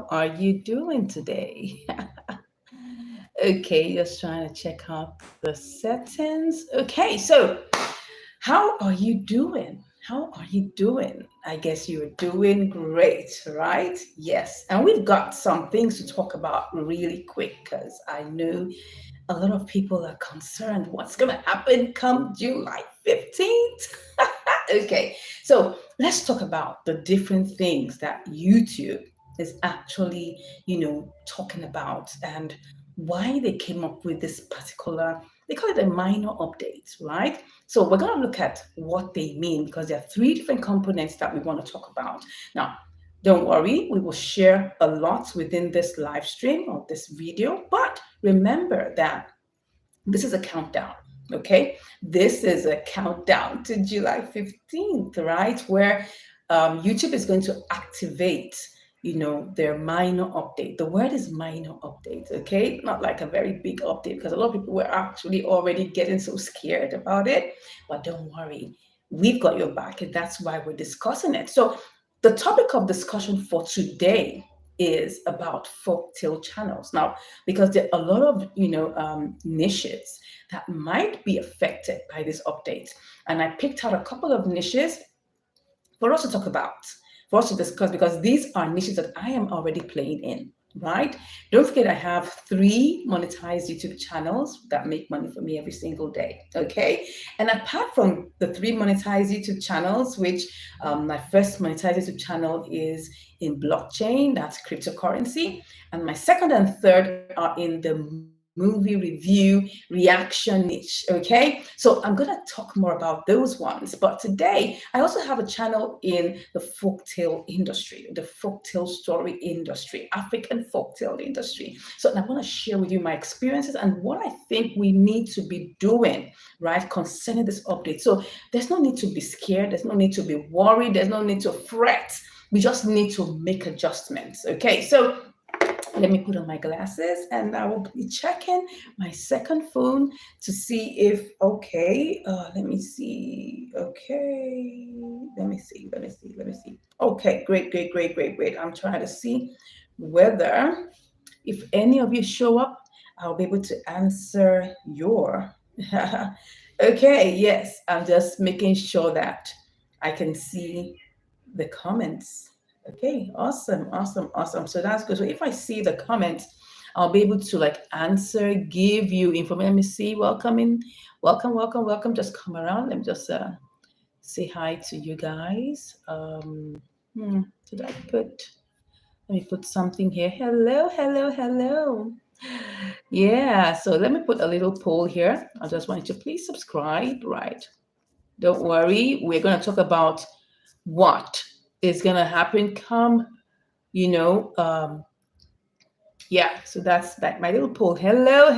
are you doing today? Okay, just trying to check out the settings. Okay, so how are you doing? How are you doing? I guess you're doing great, right? Yes. And we've got some things to talk about really quick because I know a lot of people are concerned what's going to happen come July 15th. Okay, so let's talk about the different things that YouTube is actually, talking about and why they came up with this particular, they call it a minor update, right? So we're going to look at what they mean because there are three different components that we want to talk about. Now, don't worry, we will share a lot within this live stream or this video, but remember that this is a countdown. Okay, this is a countdown to July 15th, right? Where YouTube is going to activate, their minor update. The word is minor update, okay? Not like a very big update because a lot of people were actually already getting so scared about it. But don't worry, we've got your back, and that's why we're discussing it. So, the topic of discussion for today is about folktale channels. Now, because there are a lot of niches that might be affected by this update, and I picked out a couple of niches for us to talk about, for us to discuss, because these are niches that I am already playing in, right? Don't forget, I have three monetized YouTube channels that make money for me every single day, okay? And apart from the three monetized YouTube channels, which my first monetized YouTube channel is in blockchain, that's cryptocurrency, and my second and third are in the movie review reaction niche. Okay, so I'm gonna talk more about those ones. But today, I also have a channel in the folktale industry, the folktale story industry, African folktale industry. So I want to share with you my experiences and what I think we need to be doing, right, concerning this update. So there's no need to be scared, there's no need to be worried, there's no need to fret. We just need to make adjustments. Okay, so let me put on my glasses and I will be checking my second phone to see if, okay, let me see. Okay, let me see. Okay, great. I'm trying to see whether if any of you show up, I'll be able to answer your. Okay, yes, I'm just making sure that I can see the comments. Okay, awesome. So that's good. So if I see the comments, I'll be able to like answer, give you information. Let me see. Welcome. Just come around. Let me just say hi to you guys. Did I put? Let me put something here. Hello. Yeah. So let me put a little poll here. I just want you to please subscribe. Right. Don't worry. We're going to talk about what is going to happen come, you know, yeah, so that's like my little poll. Hello.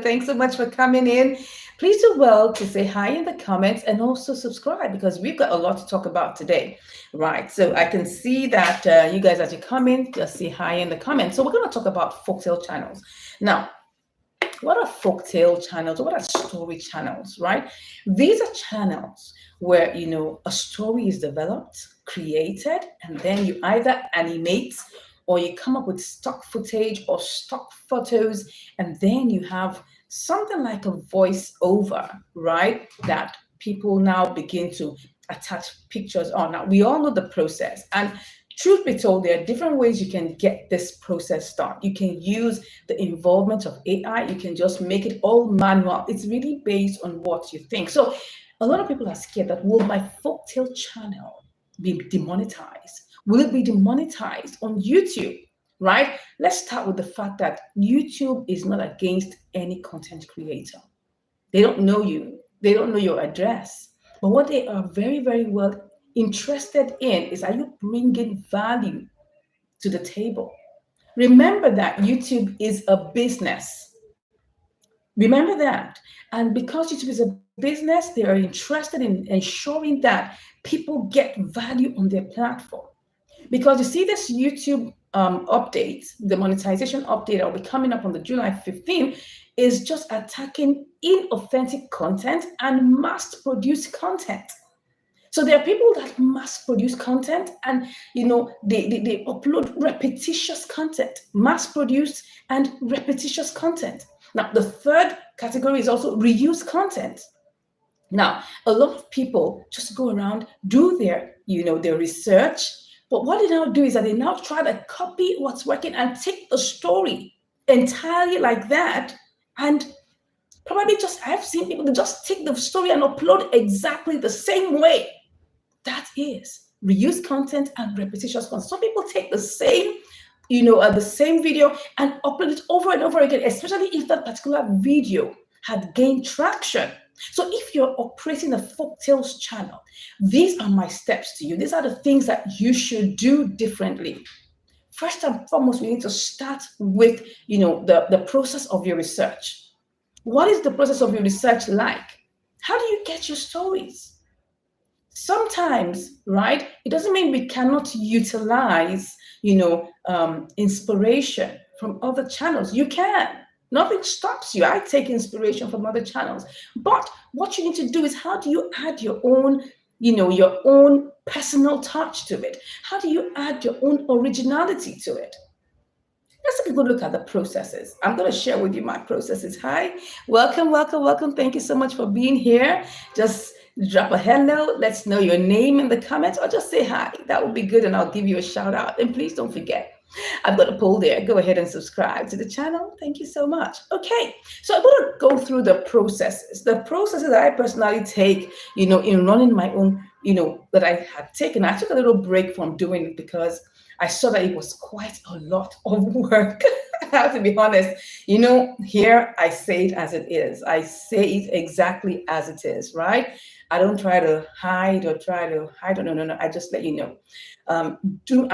Thanks so much for coming in. Please do well to say hi in the comments and also subscribe because we've got a lot to talk about today. Right, so I can see that you guys as you come in, just say hi in the comments. So we're going to talk about folktale channels. Now, what are folktale channels? What are story channels, right? These are channels where, a story is developed, created, and then you either animate or you come up with stock footage or stock photos, and then you have something like a voiceover, right? That people now begin to attach pictures on. Now, we all know the process. And truth be told, there are different ways you can get this process started. You can use the involvement of AI. You can just make it all manual. It's really based on what you think. So a lot of people are scared that will my folktale channel be demonetized? Will it be demonetized on YouTube? Right? Let's start with the fact that YouTube is not against any content creator. They don't know you. They don't know your address. But what they are very, very well interested in is, are you bringing value to the table? Remember that YouTube is a business. Remember that. And because YouTube is a business, they are interested in ensuring that people get value on their platform. Because you see, this YouTube update, the monetization update that will be coming up on the July 15th, is just attacking inauthentic content and mass produced content. So there are people that mass produce content, and they upload repetitious content, mass produced and repetitious content. Now the third category is also reuse content. Now, a lot of people just go around, do their research, but what they now do is that they now try to copy what's working and take the story entirely like that, and probably just I've seen people that just take the story and upload exactly the same way. That is reuse content and repetitious content. Some people take the same video and upload it over and over again, especially if that particular video had gained traction. So if you're operating a folktales channel, these are my steps to you. These are the things that you should do differently. First and foremost, we need to start with the process of your research. What is the process of your research like? How do you get your stories? Sometimes, right, it doesn't mean we cannot utilize inspiration from other channels. You can. Nothing stops you. I take inspiration from other channels, but what you need to do is, how do you add your own personal touch to it? How do you add your own originality to it? Let's take a good look at the processes. I'm going to share with you my processes. Hi, welcome, welcome, welcome. Thank you so much for being here. Just drop a hello. Let's know your name in the comments, or just say hi. That would be good, and I'll give you a shout out. And please don't forget, I've got a poll there. Go ahead and subscribe to the channel. Thank you so much. Okay, so I'm going to go through the processes. The processes that I personally take, in running my own, that I had taken. I took a little break from doing it because I saw that it was quite a lot of work. I have to be honest. Here I say it as it is. I say it exactly as it is, right? I don't try to hide or try to hide. No. I just let you know. I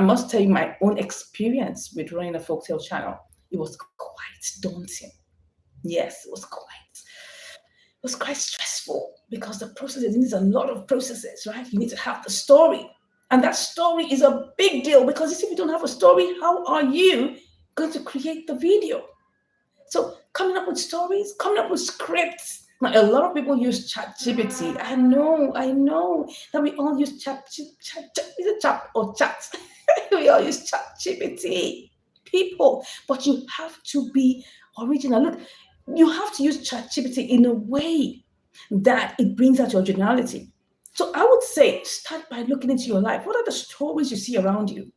must tell you my own experience with running a folktale channel. It was quite daunting. Yes, it was quite stressful, because the process needs a lot of processes, right? You need to have the story. And that story is a big deal, because if you don't have a story, how are you going to create the video? So coming up with stories, coming up with scripts. Now, a lot of people use ChatGPT. I know that we all use is it chat or chat? We all use ChatGPT, people. But you have to be original. Look, you have to use ChatGPT in a way that it brings out your originality. So I would say, start by looking into your life. What are the stories you see around you?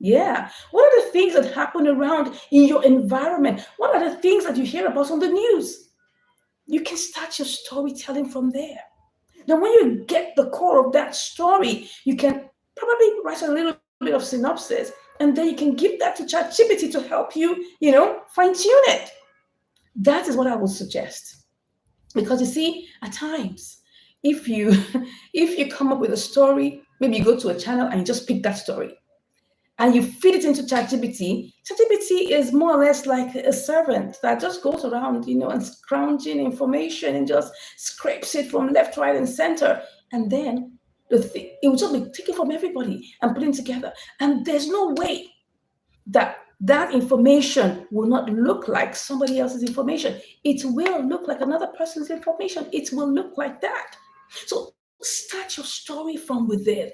Yeah. What are the things that happen around in your environment? What are the things that you hear about on the news? You can start your storytelling from there. Now, when you get the core of that story, you can probably write a little bit of synopsis, and then you can give that to ChatGPT to help you, fine tune it. That is what I would suggest. Because you see, at times, if you if you come up with a story, maybe you go to a channel and you just pick that story and you feed it into ChatGPT. ChatGPT is more or less like a servant that just goes around, and scrounging information and just scrapes it from left, right, and center. And then it will just be taken from everybody and putting together. And there's no way that information will not look like somebody else's information. It will look like another person's information. It will look like that. So start your story from within.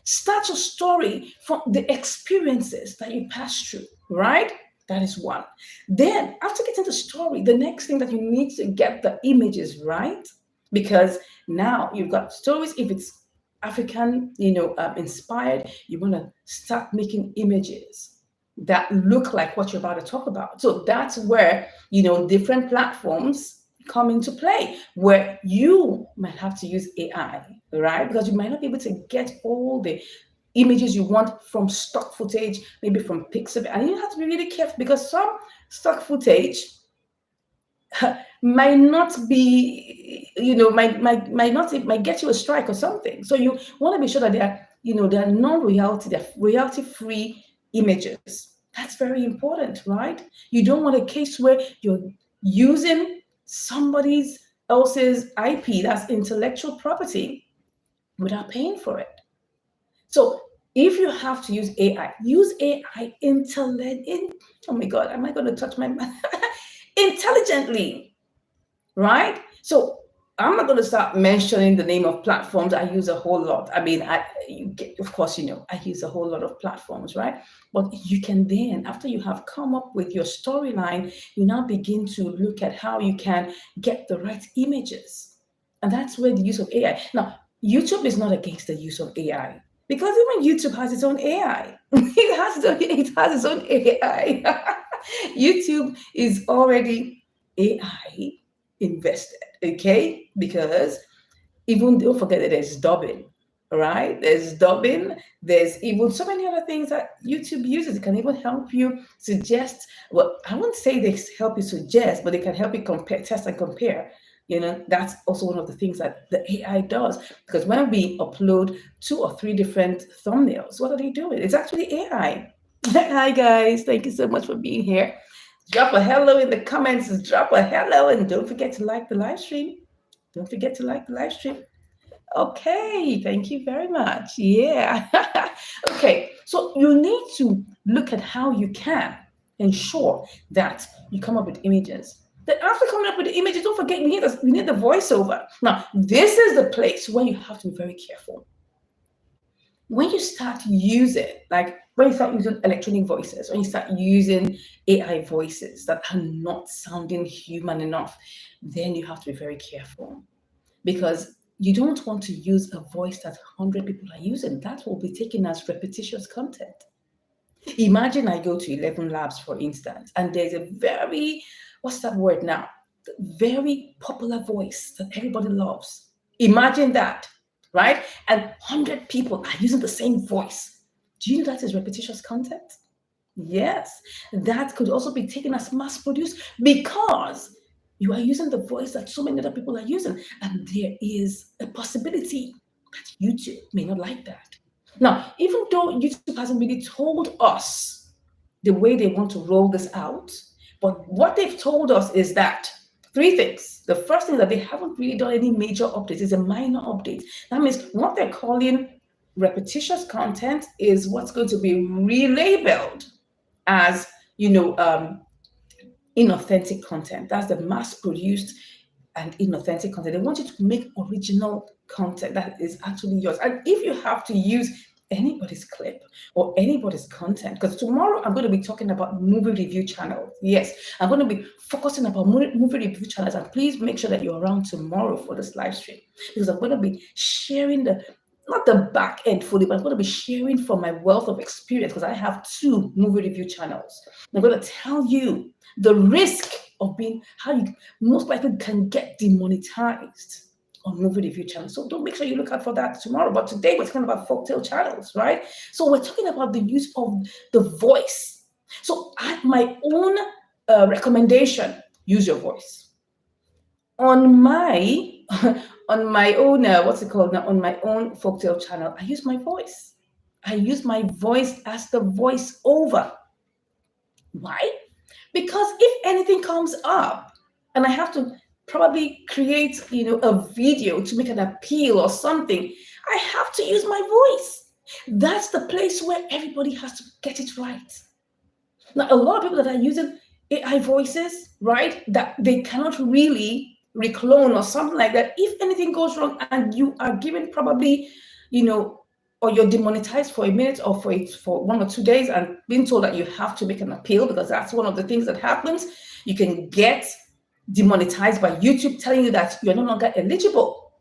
Start your story from the experiences that you pass through, right? That is one. Then, after getting the story, the next thing that you need to get the images right, because now you've got stories. If it's African, inspired, you want to start making images that look like what you're about to talk about. So that's where, different platforms come into play, where you might have to use AI, right? Because you might not be able to get all the images you want from stock footage, maybe from Pixabay. And you have to be really careful, because some stock footage might not be, might get you a strike or something. So you want to be sure that they're non-royalty, they're royalty-free images. That's very important, right? You don't want a case where you're using somebody else's IP, that's intellectual property, without paying for it. So if you have to use AI, use AI oh my God, am I going to touch my intelligently, right? So I'm not going to start mentioning the name of platforms. I use a whole lot. I mean, of course, I use a whole lot of platforms, right? But you can then, after you have come up with your storyline, you now begin to look at how you can get the right images. And that's where the use of AI. Now, YouTube is not against the use of AI because even YouTube has its own AI. It has its own AI. YouTube is already AI invested, okay? Because even don't forget that there's dubbing, right? There's dubbing. There's even so many other things that YouTube uses. It can even help you suggest. Well, I won't say they help you suggest, but they can help you compare, test, and compare. That's also one of the things that the AI does. Because when we upload 2 or 3 different thumbnails, what are they doing? It's actually AI. Hi guys, thank you so much for being here. Drop a hello in the comments. Drop a hello, and don't forget to like the live stream. Don't forget to like the live stream. Okay, thank you very much. Yeah. Okay, so you need to look at how you can ensure that you come up with images. Then after coming up with the images, don't forget we need the voiceover. Now, this is the place where you have to be very careful. When you start using, like when you start using electronic voices, when you start using AI voices that are not sounding human enough, then you have to be very careful because you don't want to use a voice that 100 people are using. That will be taken as repetitious content. Imagine I go to 11 Labs, for instance, and there's a very, what's that word now? Very popular voice that everybody loves. Imagine that, right? And 100 people are using the same voice. Do you know that is repetitious content? Yes, that could also be taken as mass produced because you are using the voice that so many other people are using. And there is a possibility that YouTube may not like that. Now, even though YouTube hasn't really told us the way they want to roll this out, but what they've told us is that 3 things. The first thing that they haven't really done any major updates is a minor update. That means what they're calling repetitious content is what's going to be relabeled as inauthentic content. That's the mass produced and inauthentic content. They want you to make original content that is actually yours. And if you have to use anybody's clip or anybody's content, because tomorrow I'm going to be talking about movie review channels. Yes, I'm going to be focusing about movie review channels, and please make sure that you're around tomorrow for this live stream because I'm going to be sharing not the back end fully, but I'm going to be sharing from my wealth of experience because I have 2 movie review channels. I'm going to tell you the risk of how you most likely can get demonetized on movie review channels. So don't make sure you look out for that tomorrow. But today we're talking about folktale channels, right? So we're talking about the use of the voice. So my own recommendation: use your voice. On my on my own what's it called now? On my own folktale channel, I use my voice. I use my voice as the voiceover. Why? Because if anything comes up and I have to probably create, a video to make an appeal or something, I have to use my voice. That's the place where everybody has to get it right. Now, a lot of people that are using AI voices, right, that they cannot really reclone or something like that. If anything goes wrong and you are given probably, or you're demonetized for a minute or for 1 or 2 days and being told that you have to make an appeal, because that's one of the things that happens. You can get demonetized by YouTube telling you that you're no longer eligible,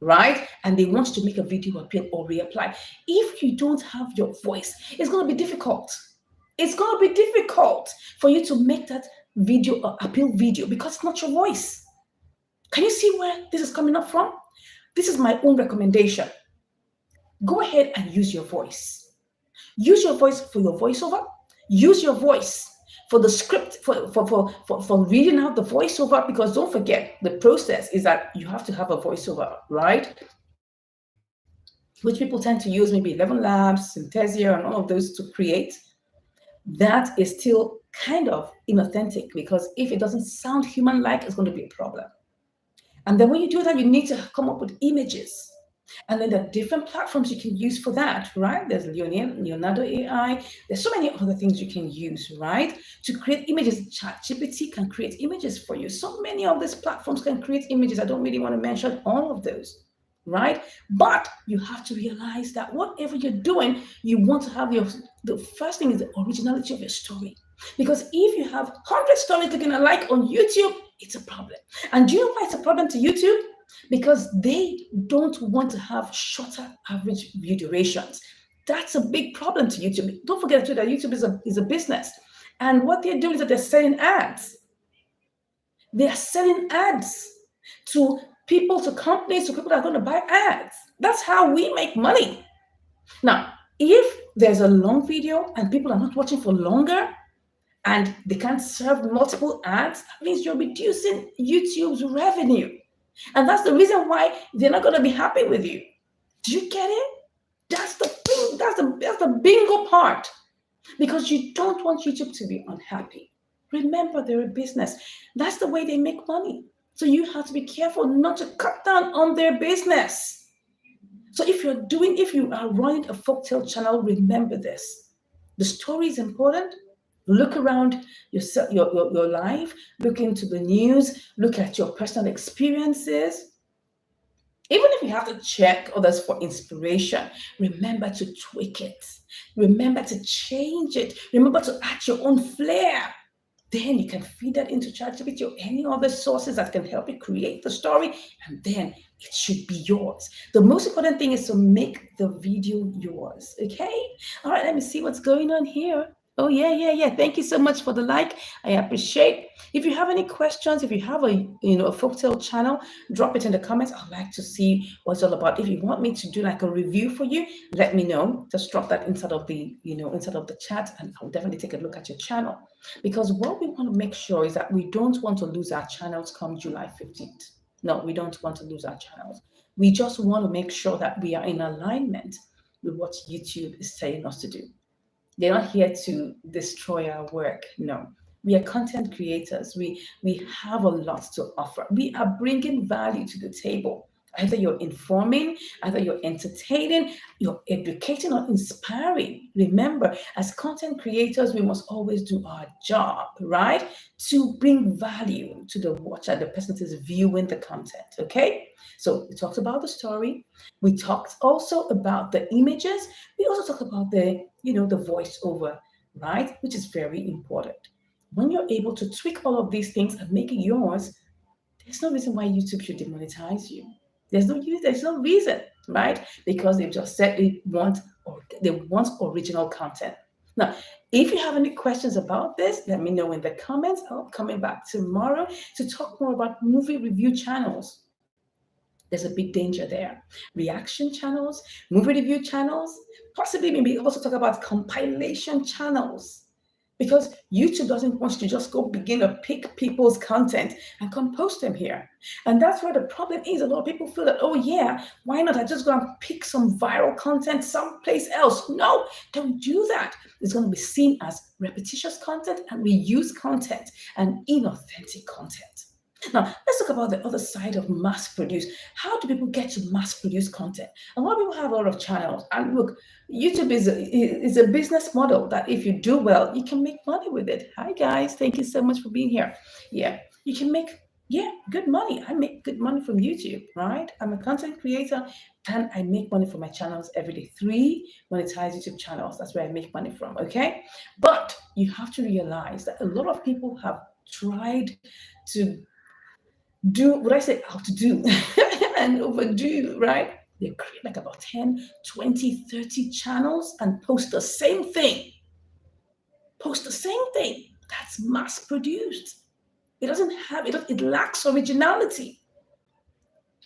right? And they want you to make a video appeal or reapply. If you don't have your voice, it's going to be difficult. It's going to be difficult for you to make that video or appeal video because it's not your voice. Can you see where this is coming up from? This is my own recommendation. Go ahead and use your voice. Use your voice for your voiceover. Use your voice for the script, for reading out the voiceover, because don't forget, the process is that you have to have a voiceover, right? Which people tend to use maybe 11 Labs, Synthesia, and all of those to create. That is still kind of inauthentic because if it doesn't sound human-like, it's going to be a problem. And then when you do that, you need to come up with images. And then there are different platforms you can use for that, right? There's Leonardo AI. There's so many other things you can use, right? To create images. ChatGPT can create images for you. So many of these platforms can create images. I don't really want to mention all of those, right? But you have to realize that whatever you're doing, you want to have the first thing is the originality of your story. Because if you have 100 stories looking alike on YouTube, it's a problem. And do you know why it's a problem to YouTube? Because they don't want to have shorter average view durations. That's a big problem to YouTube. Don't forget too that YouTube is a business. And what they're doing is that they're selling ads. They are selling ads to people, to companies, to people that are going to buy ads. That's how we make money. Now, if there's a long video and people are not watching for longer and they can't serve multiple ads, that means you're reducing YouTube's revenue. And that's the reason why they're not going to be happy with you. Do you get it? That's the bingo part. Because you don't want YouTube to be unhappy. Remember, they're a business. That's the way they make money. So you have to be careful not to cut down on their business. So if you are running a folktale channel, remember this. The story is important. Look around your life, look into the news, look at your personal experiences. Even if you have to check others for inspiration, remember to tweak it. Remember to change it. Remember to add your own flair. Then you can feed that into ChatGPT or any other sources that can help you create the story, and then it should be yours. The most important thing is to make the video yours. Okay? All right, let me see what's going on here. Oh, yeah. Thank you so much for the like. I appreciate. If you have any questions, if you have a folktale channel, drop it in the comments. I'd like to see what it's all about. If you want me to do like a review for you, let me know. Just drop that inside of the chat, and I'll definitely take a look at your channel. Because what we want to make sure is that we don't want to lose our channels come July 15th. No, we don't want to lose our channels. We just want to make sure that we are in alignment with what YouTube is telling us to do. They're not here to destroy our work. No, we are content creators. We have a lot to offer. We are bringing value to the table. Either you're informing, either you're entertaining, you're educating or inspiring. Remember, as content creators, we must always do our job, right? To bring value to the watcher, the person that is viewing the content, okay? So we talked about the story. We talked also about the images. We also talked about the voiceover, right? Which is very important. When you're able to tweak all of these things and make it yours, there's no reason why YouTube should demonetize you. There's no reason, right? Because they've just said they want original content. Now, if you have any questions about this, let me know in the comments. I'll be coming back tomorrow to talk more about movie review channels. There's a big danger there. Reaction channels, movie review channels, possibly maybe also talk about compilation channels. Because YouTube doesn't want you to just go begin to pick people's content and come post them here. And that's where the problem is. A lot of people feel that, oh yeah, why not? I just go and pick some viral content someplace else. No, don't do that. It's going to be seen as repetitious content and reused content and inauthentic content. Now, let's talk about the other side of mass produce. How do people get to mass produce content? A lot of people have a lot of channels. And look, YouTube is a business model that if you do well, you can make money with it. Hi, guys. Thank you so much for being here. Yeah, you can make good money. I make good money from YouTube, right? I'm a content creator and I make money from my channels every day. 3 monetized YouTube channels. That's where I make money from, okay? But you have to realize that a lot of people have tried to do what I say how to do and overdo, right? They create like about 10, 20, 30 channels and post the same thing. That's mass produced. It doesn't have it lacks originality.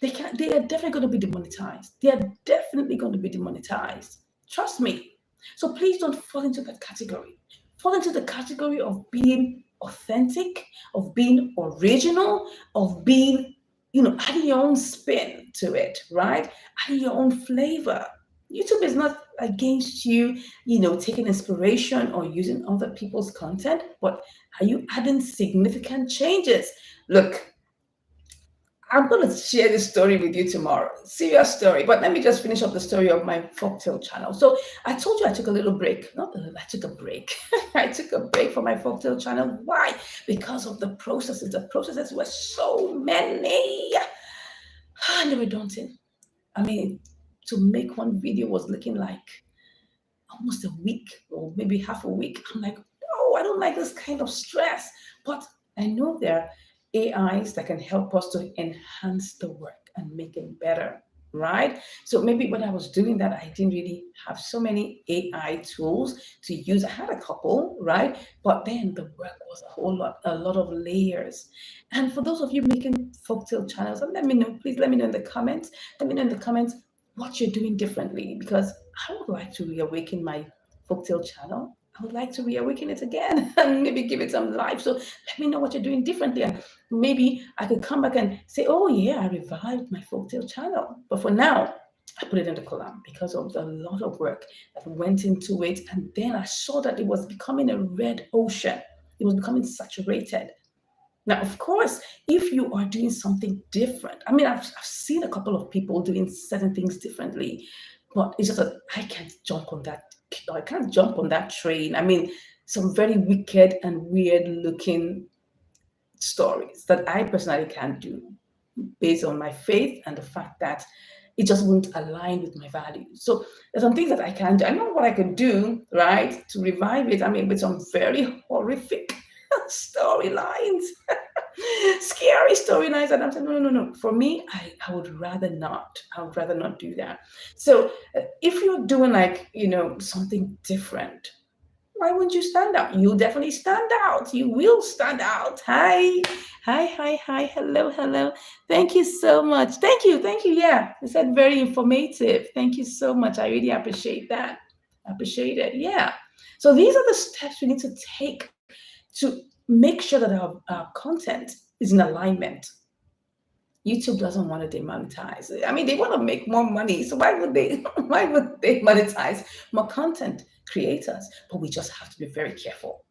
They are definitely going to be demonetized. They are definitely going to be demonetized. Trust me. So please don't fall into that category. Fall into the category of being authentic, of being original, of being, adding your own spin to it, right? Adding your own flavor. YouTube is not against you, taking inspiration or using other people's content, but are you adding significant changes? Look, I'm going to share this story with you tomorrow. Serious story. But let me just finish up the story of my folktale channel. So I told you I took a little break. Not a little, I took a break. I took a break from my folktale channel. Why? Because of the processes. The processes were so many. And they were daunting. I mean, to make one video was looking like almost a week or maybe half a week. I'm like, no, I don't like this kind of stress. But I know there are AIs that can help us to enhance the work and make it better, right? So maybe when I was doing that, I didn't really have so many AI tools to use. I had a couple, right? But then the work was a lot of layers. And for those of you making folktale channels, and let me know, please let me know in the comments. Let me know in the comments what you're doing differently because I would like to reawaken my folktale channel. I would like to reawaken it again and maybe give it some life. So let me know what you're doing differently. And maybe I could come back and say, oh, yeah, I revived my folktale channel. But for now, I put it in the column because of the lot of work that went into it. And then I saw that it was becoming a red ocean. It was becoming saturated. Now, of course, if you are doing something different, I mean, I've seen a couple of people doing certain things differently, but it's just that I can't jump on that. I can't jump on that train. I mean, some very wicked and weird looking stories that I personally can't do based on my faith and the fact that it just won't align with my values. So there's some things that I can't do. I know what I could do, right, to revive it. I mean, with some very horrific storylines, scary storylines. And I'm saying, no, no, no, no. For me, I would rather not. I would rather not do that. So if you're doing like, something different, why wouldn't you stand out? You'll definitely stand out. You will stand out. Hi. Hi, hi, hi. Hello, hello. Thank you so much. Thank you. Thank you. Yeah. You said very informative. Thank you so much. I really appreciate that. Appreciate it. Yeah. So these are the steps we need to take to make sure that our content is in alignment. YouTube doesn't want to demonetize. I mean, they want to make more money. So why would they why would they monetize more content creators? But we just have to be very careful.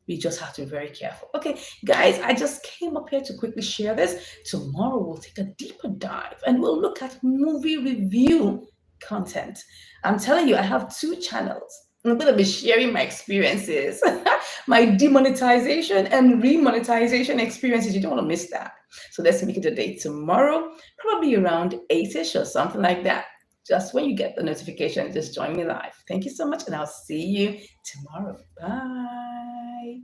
We just have to be very careful. Okay, guys, I just came up here to quickly share this. Tomorrow we'll take a deeper dive and we'll look at movie review content. I'm telling you, I have two channels. I'm going to be sharing my experiences, my demonetization and remonetization experiences. You don't want to miss that. So let's make it a date tomorrow, probably around 8ish or something like that. Just when you get the notification, just join me live. Thank you so much, and I'll see you tomorrow. Bye.